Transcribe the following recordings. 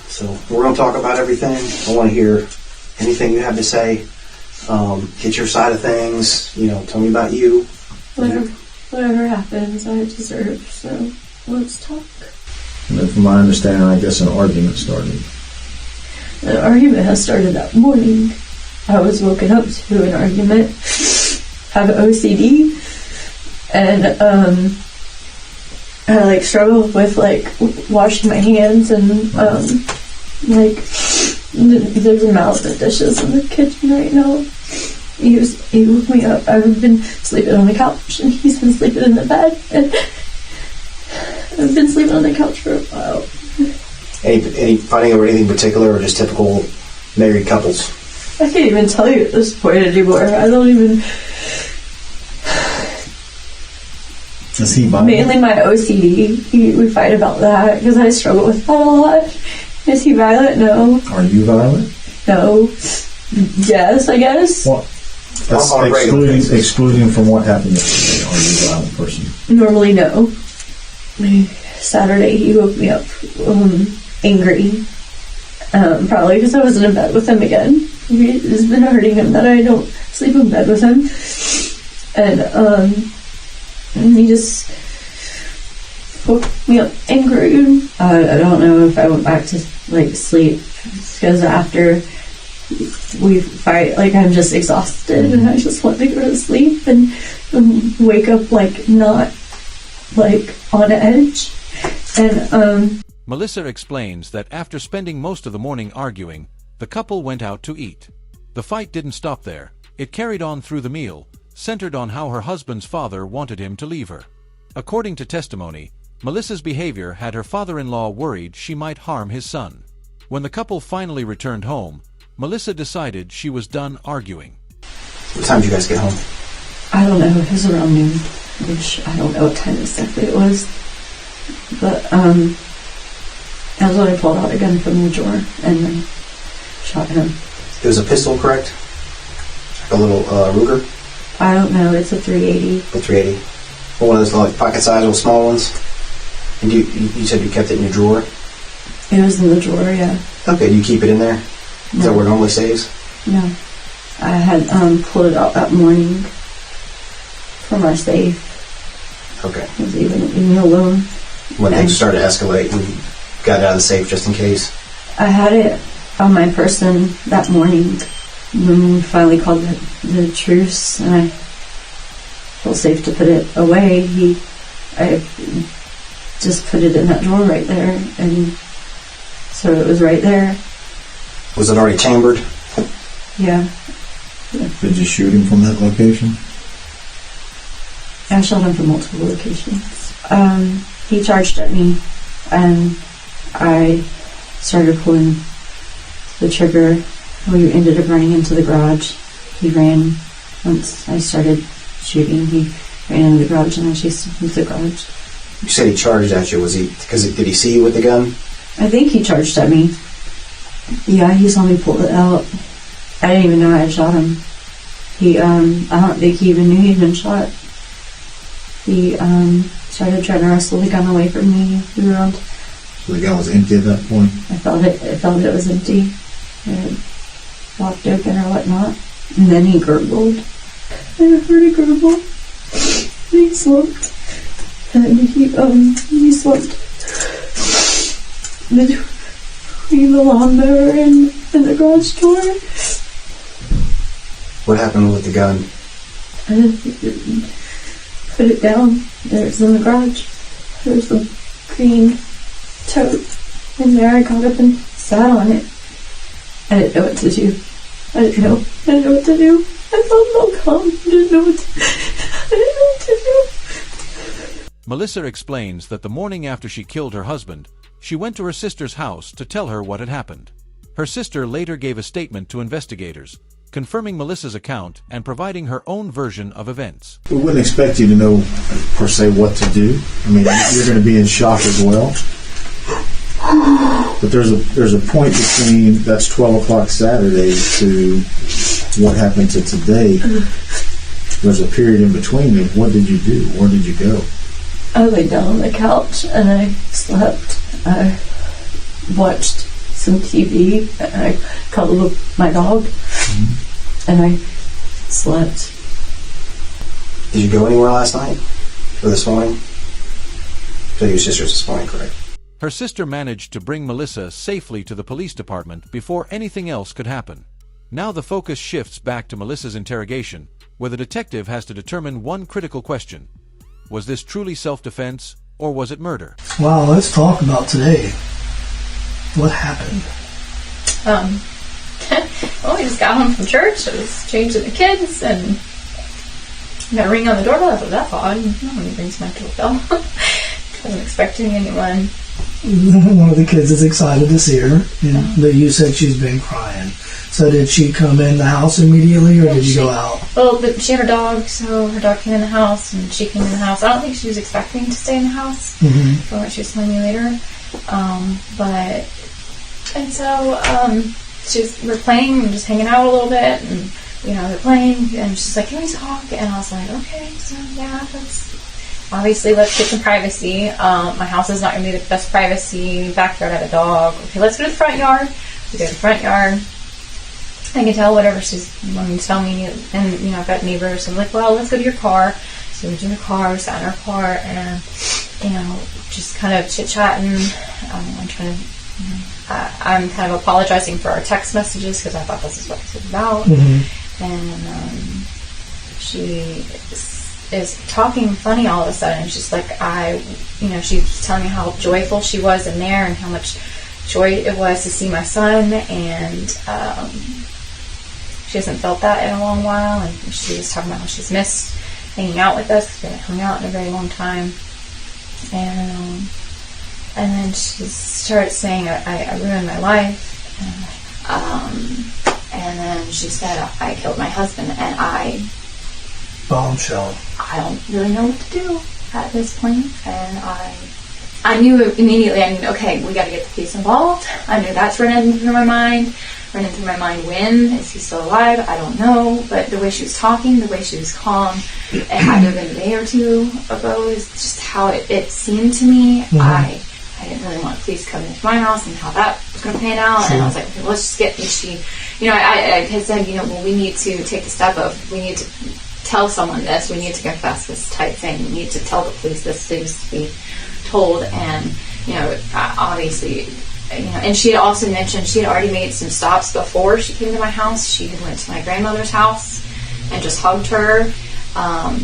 So we're going to talk about everything. I want to hear anything you have to say. Get your side of things. Tell me about you. Whatever happens, I deserve. So let's talk. And then from my understanding, I guess an argument started. An argument has started that morning. I was woken up to an argument. I have OCD, and I struggle with washing my hands, and there's a mountain of dishes in the kitchen right now. He woke me up. I've been sleeping on the couch, and he's been sleeping in the bed, and I've been sleeping on the couch for a while. Any fighting over anything particular, or just typical married couples? I can't even tell you at this point anymore. I don't even... Is he violent? Mainly my OCD. We fight about that, because I struggle with that a lot. Is he violent? No. Are you violent? No. Yes, I guess. Well, that's excluding from what happened yesterday. Are you a violent person? Normally, no. Saturday, he woke me up angry. Probably because I wasn't in bed with him again. It's been hurting him that I don't sleep in bed with him. And he just woke me up angry. I don't know if I went back to sleep, because after we fight, I'm just exhausted, and I just want to go to sleep and wake up not on edge. And Melissa explains that after spending most of the morning arguing, the couple went out to eat. The fight didn't stop there. It carried on through the meal, centered on how her husband's father wanted him to leave her. According to testimony, Melissa's behavior had her father-in-law worried she might harm his son. When the couple finally returned home, Melissa decided she was done arguing. What time did you guys get home? I don't know. It was around noon, which I don't know what time exactly it was. But that was when I pulled out a gun from the drawer and I shot him. It was a pistol, correct? A little Ruger? I don't know. It's a 380. A 380. Or one of those pocket-sized little small ones? And you said you kept it in your drawer? It was in the drawer, yeah. Okay, do you keep it in there? Is that where it normally stays? No. I had pulled it out that morning from our safe. Okay. It was leaving me alone. When things started to escalate, you got it out of the safe just in case? I had it on my person that morning when we finally called the truce, and I felt safe to put it away. I just put it in that drawer right there, and so it was right there. Was it already chambered? Yeah. Did you shoot him from that location? I shot him from multiple locations. He charged at me, and I started pulling the trigger. We ended up running into the garage. He ran. Once I started shooting, he ran into the garage, and I chased him into the garage. You said he charged at you. Did he see you with the gun? I think he charged at me. Yeah, he saw me pull it out. I didn't even know I had shot him. I don't think he even knew he'd been shot. He started trying to wrestle the gun away from me. We were on. So the gun was empty at that point? I felt it was empty. It walked open or whatnot. And then he gurgled. And I heard a gurgle. And he slumped. And he slumped between the lawnmower and the garage door. What happened with the gun? I put it down. It's in the garage. There's a green tote in there. I got up and sat on it. I didn't know what to do. I didn't know what to do. I felt so calm. I didn't know what to do. Melissa explains that the morning after she killed her husband, she went to her sister's house to tell her what had happened. Her sister later gave a statement to investigators, confirming Melissa's account and providing her own version of events. We wouldn't expect you to know, per se, what to do. I mean, you're going to be in shock as well. But there's a point between that's 12 o'clock Saturday to what happened to today. there's a period in between. What did you do? Where did you go? I laid down on the couch and I slept. I watched some TV and I cuddled with my dog and I slept. Did you go anywhere last night or this morning? So your sister's this morning, correct? Her sister managed to bring Melissa safely to the police department before anything else could happen. Now the focus shifts back to Melissa's interrogation, where the detective has to determine one critical question. Was this truly self-defense, or was it murder? Wow, let's talk about today. What happened? Well, we just got home from church. I was changing the kids, and got a ring on the doorbell. I thought, that's odd. Nobody rings my doorbell. Wasn't expecting anyone. One of the kids is excited to see her, but you said she's been crying. So did she come in the house immediately, or did you go out? Well, but she had her dog, so her dog came in the house, and she came in the house. I don't think she was expecting to stay in the house, from what she was telling me later. We're playing and just hanging out a little bit, and they're playing, and she's like, "Can we talk?" And I was like, "Okay, so yeah, let's get some privacy. My house is not going to be the best privacy. Backyard, I have a dog. Okay, let's go to the front yard." We go to the front yard. I can tell whatever she's wanting to tell me, and I've got neighbors. I'm like, "Well, let's go to your car." So we went to the car, we sat in our car, and just kind of chit chatting. I'm kind of apologizing for our text messages because I thought this is what this was about. And she is talking funny all of a sudden. She's like, she's telling me how joyful she was in there and how much joy it was to see my son, and she hasn't felt that in a long while, and she was talking about how she's missed hanging out with us. We haven't hung out in a very long time, and then she starts saying, I ruined my life, and then she said, I killed my husband, and Bombshell. I don't really know what to do at this point, and I knew immediately, okay, we got to get the police involved. I knew that's running through my mind. When is he still alive? I don't know, but the way she was talking, the way she was calm, it had to have been a day or two ago, is just how it seemed to me. I didn't really want police coming into my house and how that was going to pan out. And I was like, okay, let's just get I had said, well, we need to take the step of, we need to tell someone this, we need to confess this type thing, we need to tell the police this needs to be told. And obviously, and she had also mentioned she had already made some stops before she came to my house. She had went to my grandmother's house and just hugged her.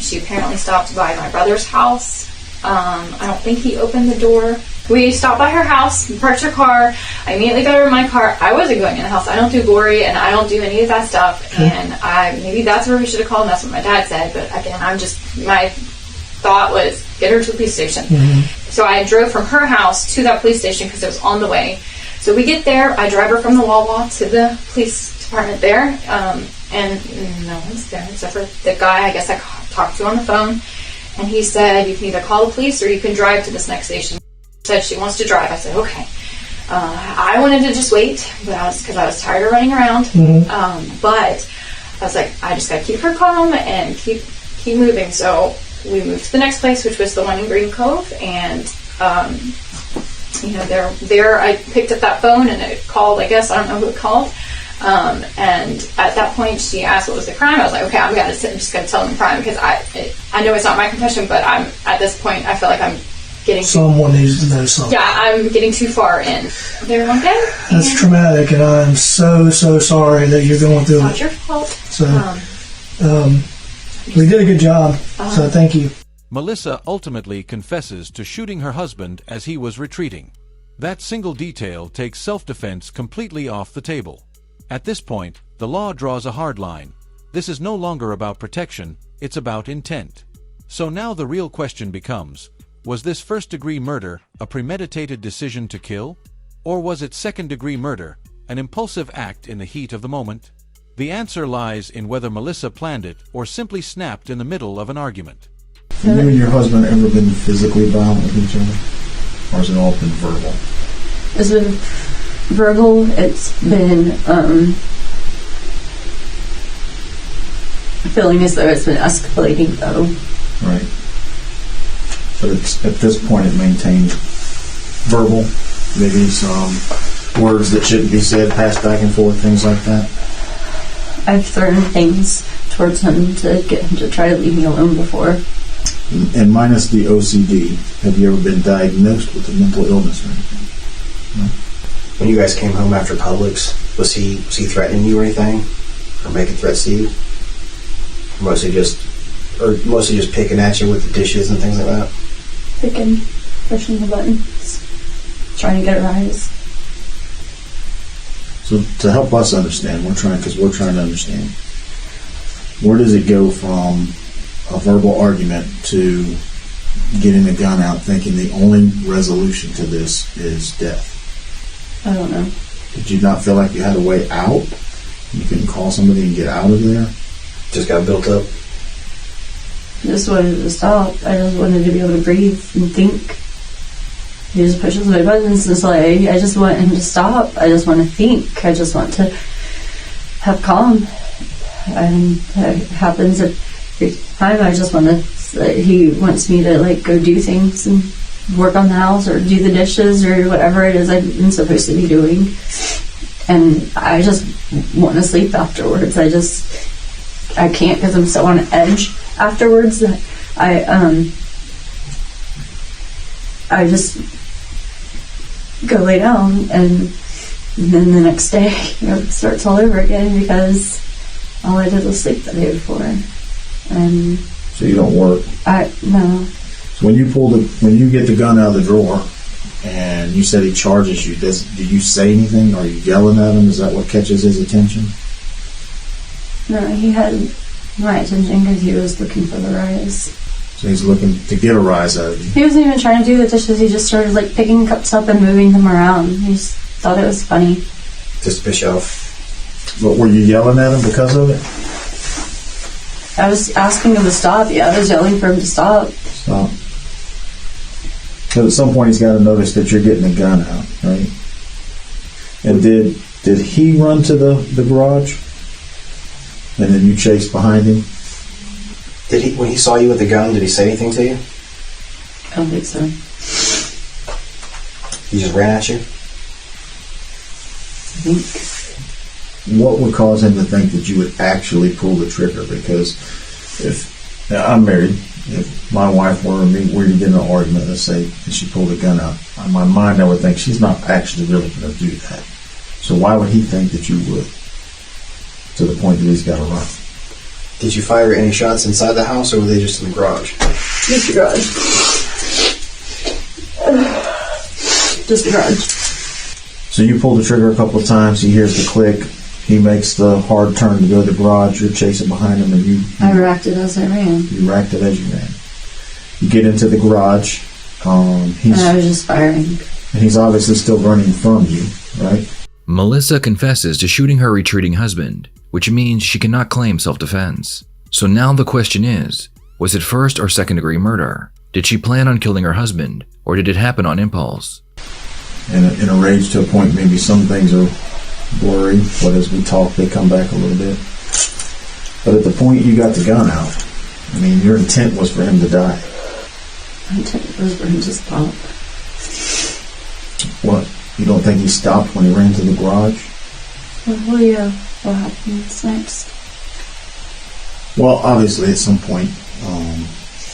She apparently stopped by my brother's house. I don't think he opened the door. We stopped by her house, parked her car. I immediately got her in my car. I wasn't going in the house. I don't do glory, and I don't do any of that stuff. And maybe that's where we should have called, and that's what my dad said. But again, my thought was, get her to the police station. So I drove from her house to that police station because it was on the way. So we get there. I drive her from the Wawa to the police department there, and no one's there except for the guy I guess I talked to on the phone. And he said, you can either call the police or you can drive to this next station. Said she wants to drive. I said, okay. I wanted to just wait, because I was tired of running around. But I was like, I just got to keep her calm and keep moving. So we moved to the next place, which was the one in Green Cove, and there I picked up that phone and it called. I guess I don't know who it called. And at that point, she asked what was the crime. I was like, okay, I'm just going to tell them the crime, because I know it's not my confession, but at this point I feel like I'm getting someone needs to know something. Yeah, I'm getting too far in. They're okay. That's traumatic, and I'm so sorry that you're going through it. It's not your fault. So, we did a good job. So thank you. Melissa ultimately confesses to shooting her husband as he was retreating. That single detail takes self-defense completely off the table. At this point, the law draws a hard line. This is no longer about protection, it's about intent. So now the real question becomes, was this first-degree murder a premeditated decision to kill? Or was it second-degree murder, an impulsive act in the heat of the moment? The answer lies in whether Melissa planned it or simply snapped in the middle of an argument. Have you and your husband ever been physically violent with each other? Or has it all been verbal? It's been verbal. It's been feeling as though it's been escalating, though. Right. But it's, at this point, it maintained verbal, maybe some words that shouldn't be said, passed back and forth, things like that. I've thrown things towards him to get him to try to leave me alone before. And minus the OCD, have you ever been diagnosed with a mental illness or anything? No? When you guys came home after Publix, was he threatening you or anything? Or making threats to you? Mostly just picking at you with the dishes and things like that? Picking, pushing the buttons, trying to get a rise. So to help us understand, we're trying to understand. Where does it go from a verbal argument to getting a gun out, thinking the only resolution to this is death? I don't know. Did you not feel like you had a way out? You couldn't call somebody and get out of there? Just got built up? Just wanted to stop. I just wanted to be able to breathe and think. He just pushes my buttons. It's like, I just want him to stop. I just want to think. I just want to have calm. And that happens every time. I just want to, he wants me to like go do things and work on the house or do the dishes or whatever it is I'm supposed to be doing. And I just want to sleep afterwards. I can't because I'm so on edge afterwards that I just go lay down and then the next day it starts all over again because all I did was sleep the day before. And So you don't work? No. So when you get the gun out of the drawer and you said he charges you, do you say anything? Are you yelling at him? Is that what catches his attention? No, he had my attention because he was looking for the rise. So he's looking to get a rise out of you. He wasn't even trying to do the dishes. He just started like picking cups up and moving them around. He just thought it was funny. Just to piss you off. But were you yelling at him because of it? I was asking him to stop. Yeah, I was yelling for him to stop. Stop. So at some point he's got to notice that you're getting the gun out, right? And did he run to the garage? And then you chased behind him? Did he, when he saw you with the gun, did he say anything to you? I don't think so. He just ran at you? I think. What would cause him to think that you would actually pull the trigger? Because if I'm married, if my wife were to get in an argument, let's say, and she pulled a gun out, in my mind I would think she's not actually really going to do that. So why would he think that you would? To the point that he's got to run. Did you fire any shots inside the house, or were they just in the garage? Just the garage. Just the garage. So you pull the trigger a couple of times, he hears the click, he makes the hard turn to go to the garage, you're chasing behind him, and I reacted as I ran. You reacted as you ran. You get into the garage, and I was just firing. And he's obviously still running from you, right? Melissa confesses to shooting her retreating husband, which means she cannot claim self-defense. So now the question is, was it first or second-degree murder? Did she plan on killing her husband, or did it happen on impulse? In a rage to a point, maybe some things are blurry, but as we talk, they come back a little bit. But at the point you got the gun out, I mean, your intent was for him to die. My intent was for him to stop. What? You don't think he stopped when he ran to the garage? Well, yeah. What happens next? Well, obviously, at some point,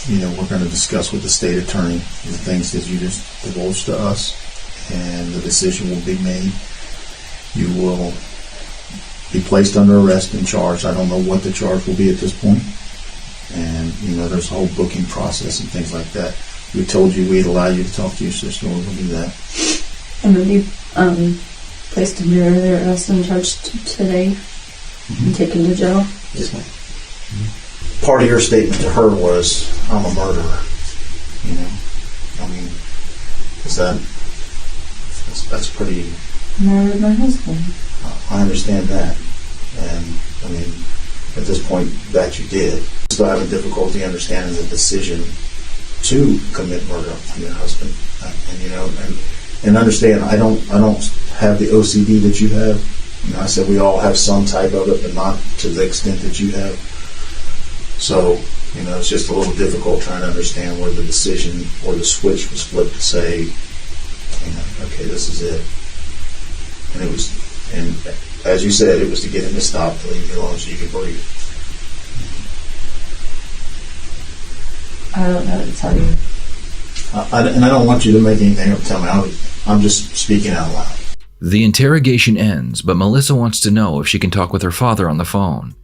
we're going to discuss with the state attorney the things that you just divulged to us, and the decision will be made. You will be placed under arrest and charged. I don't know what the charge will be at this point. And, there's a whole booking process and things like that. We told you we'd allow you to talk to your sister. We're going to do that. I'm going to be placed under arrest and charged today and taken to jail. Yes, ma'am. Mm-hmm. Part of your statement to her was, I'm a murderer. That's pretty... Murdered my husband. I understand that. And, at this point, that you did. Still having difficulty understanding the decision to commit murder on your husband. And understand, I don't have the OCD that you have. I said we all have some type of it, but not to the extent that you have. So, it's just a little difficult trying to understand where the decision or the switch was flipped to say, okay, this is it. And as you said, it was to get him to stop, to leave you alone so you could breathe. I don't know what to tell you. And I don't want you to make anything up. Tell me. I'm just speaking out loud. The interrogation ends, but Melissa wants to know if she can talk with her father on the phone.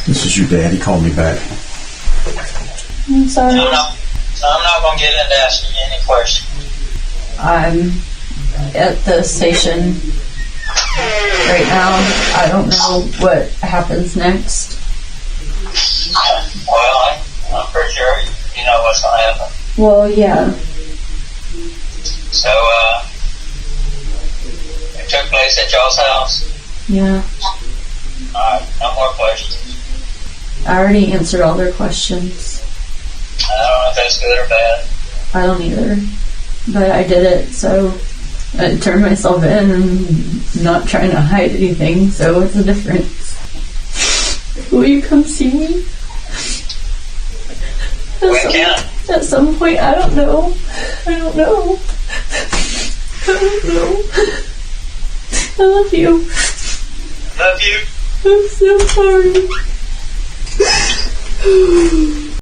This is your dad. He called me back. I'm sorry. I'm not going to get into asking you any questions. I'm at the station right now. I don't know what happens next. Well, I'm pretty sure you know what's going to happen. Well, yeah. So, it took place at y'all's house? Yeah. Alright, no more questions. I already answered all their questions. I don't know if that's good or bad. I don't either. But I did it, so I turned myself in and not trying to hide anything, so what's the difference? Will you come see me? When can? At some point, I don't know. I don't know. I love you. Love you. I'm so sorry.